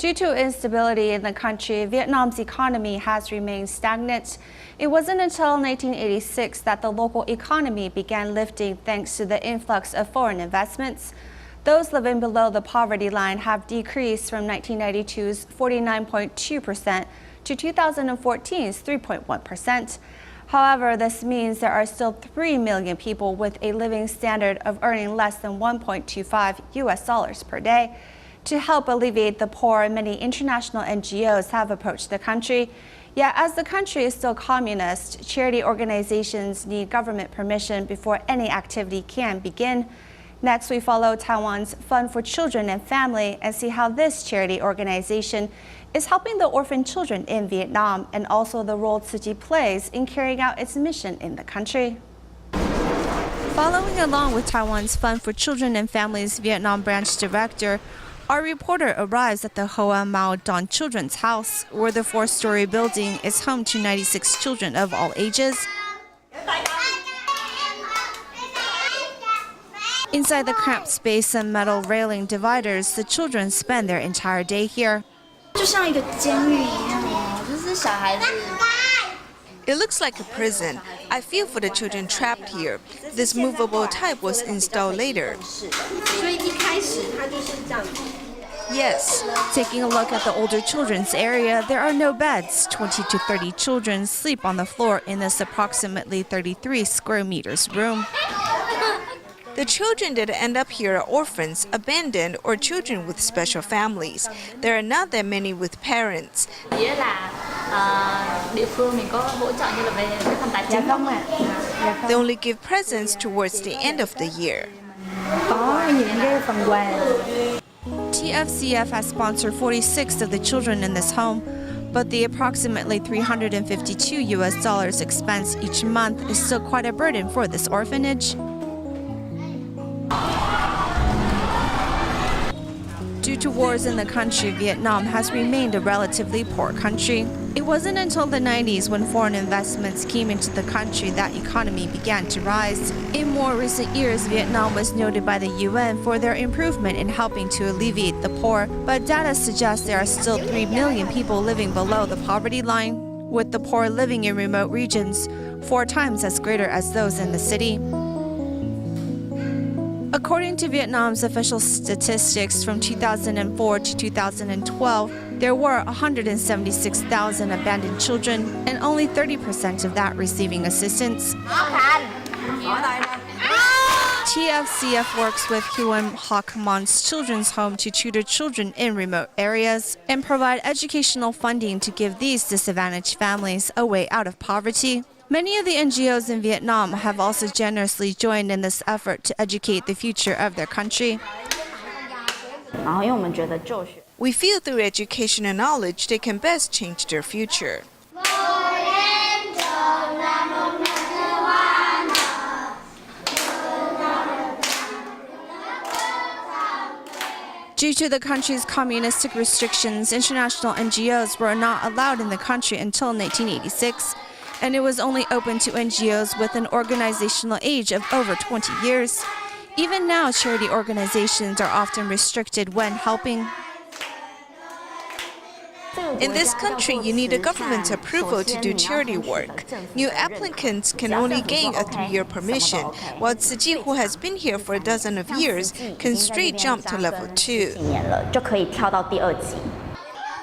Due to instability in the country, Vietnam's economy has remained stagnant. It wasn't until 1986 that the local economy began lifting thanks to the influx of foreign investments. Those living below the poverty line have decreased from 1992's 49.2% to 2014's 3.1%. However, this means there are still 3 million people with a living standard of earning less than $1.25 per day. To help alleviate the poor, many international NGOs have approached the country. Yet, as the country is still communist, charity organizations need government permission before any activity can begin. Next, we follow Taiwan's Fund for Children and Family and see how this charity organization is helping the orphan children in Vietnam and also the role Tzu Chi plays in carrying out its mission in the country. Following along with Taiwan's Fund for Children and Families Vietnam branch director, our reporter arrives at the Hoa Mao Don Children's House, where the 4-story building is home to 96 children of all ages. Inside the cramped space and metal railing dividers, the children spend their entire day here. It looks like a prison. I feel for the children trapped here. This movable type was installed later. Yes. Taking a look at the older children's area, there are no beds. 20 to 30 children sleep on the floor in this approximately 33 square meters room. The children that end up here are orphans, abandoned, or children with special families. There are not that many with parents. They only give presents towards the end of the year. TFCF has sponsored 46 of the children in this home, but the approximately $352 expense each month is still quite a burden for this orphanage. Due to wars in the country, Vietnam has remained a relatively poor country. It wasn't until the 90s when foreign investments came into the country that economy began to rise. In more recent years, Vietnam was noted by the UN for their improvement in helping to alleviate the poor, but data suggests there are still 3 million people living below the poverty line, with the poor living in remote regions 4 times as greater as those in the city. According to Vietnam's official statistics from 2004 to 2012, there were 176,000 abandoned children and only 30% of that receiving assistance. TFCF works with Huon Hoc Mon's Children's Home to tutor children in remote areas and provide educational funding to give these disadvantaged families a way out of poverty. Many of the NGOs in Vietnam have also generously joined in this effort to educate the future of their country. We feel through education and knowledge they can best change their future. Due to the country's communistic restrictions, international NGOs were not allowed in the country until 1986. And it was only open to NGOs with an organizational age of over 20 years. Even now, charity organizations are often restricted when helping. In this country, you need a government approval to do charity work. New applicants can only gain a 3-year permission, while Tzu Chi, who has been here for a dozen of years, can straight jump to level 2.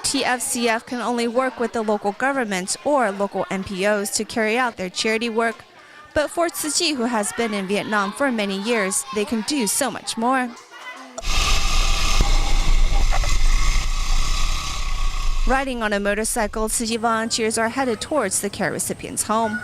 TFCF can only work with the local government or local NGOs to carry out their charity work. But for Tzu Chi, who has been in Vietnam for many years, they can do so much more. Riding on a motorcycle, Tzu Chi volunteers are headed towards the care recipient's home.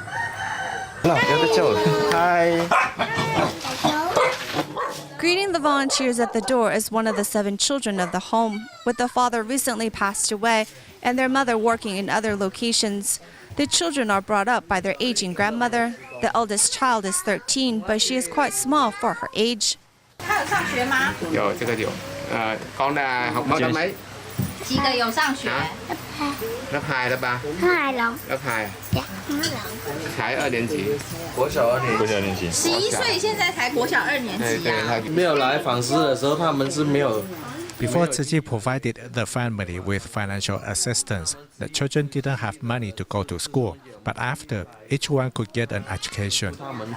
Greeting the volunteers at the door is one of the 7 children of the home, with the father recently passed away and their mother working in other locations. The children are brought up by their aging grandmother. The eldest child is 13, but she is quite small for her age. Lớp 2, lớp 3? Lớp 2. Dạ, lớp 才2年级。国小2年级。11岁，现在才国小2年级啊。没有来访视的时候，他们是没有 Before Tzu Chi provided the family with financial assistance, the children didn't have money to go to school. But after, each one could get an education. 他们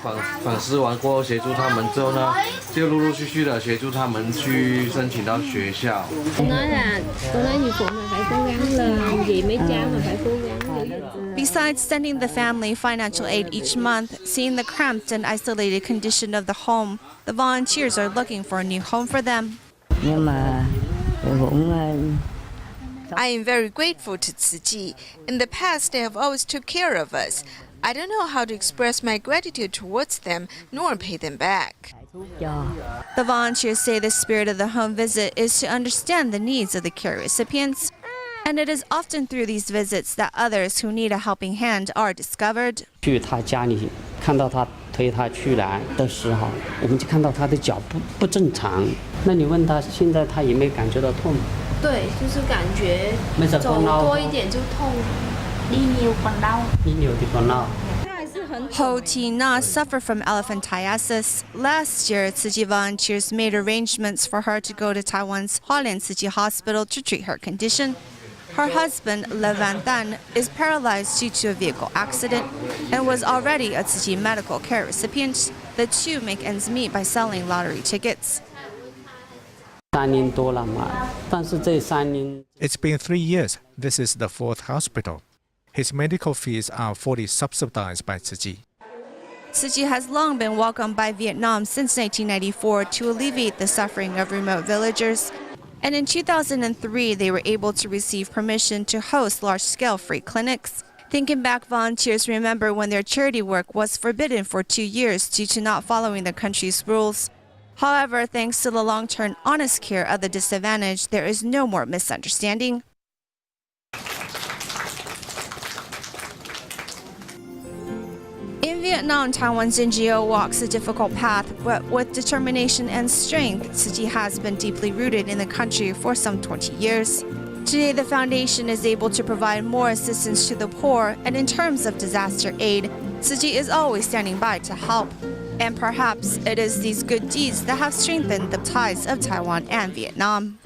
反思完过后，协助他们之后呢，就陆陆续续的协助他们去申请到学校。Cô nói như phụ mà phải cố gắng lên, vì mấy cháu mà phải cố gắng. Besides sending the family financial aid each month, seeing the cramped and isolated condition of the home, the volunteers are looking for a new home for them. I am very grateful to Tzu Chi. In the past, they have always took care of us. I don't know how to express my gratitude towards them, nor pay them back. The volunteers say the spirit of the home visit is to understand the needs of the care recipients, and it is often through these visits that others who need a helping hand are discovered. 去他家里看到他推他去来的时候，我们就看到他的脚不正常。那你问他现在他有没有感觉到痛？对，就是感觉走多一点就痛，đi nhiều còn đau. Đi nhiều thì còn đau. Ho Ti Na suffer from elephantiasis. Last year, Tzu Chi volunteers made arrangements for her to go to Taiwan's Hualien Tzu Chi Hospital to treat her condition. Her husband, Le Van Tan, is paralyzed due to a vehicle accident and was already a Tzu Chi medical care recipient. The two make ends meet by selling lottery tickets. 3年多了嘛，但是这3年 It's been 3 years. This is the 4th hospital. His medical fees are fully subsidized by Tzu Chi. Tzu Chi has long been welcomed by Vietnam since 1994 to alleviate the suffering of remote villagers. And in 2003, they were able to receive permission to host large-scale free clinics. Thinking back, volunteers remember when their charity work was forbidden for 2 years due to not following the country's rules. However, thanks to the long-term honest care of the disadvantaged, there is no more misunderstanding. In Vietnam, Taiwan's NGO walks a difficult path, but with determination and strength, Tzu Chi has been deeply rooted in the country for some 20 years. Today, the foundation is able to provide more assistance to the poor, and in terms of disaster aid, Tzu Chi is always standing by to help. And perhaps it is these good deeds that have strengthened the ties of Taiwan and Vietnam.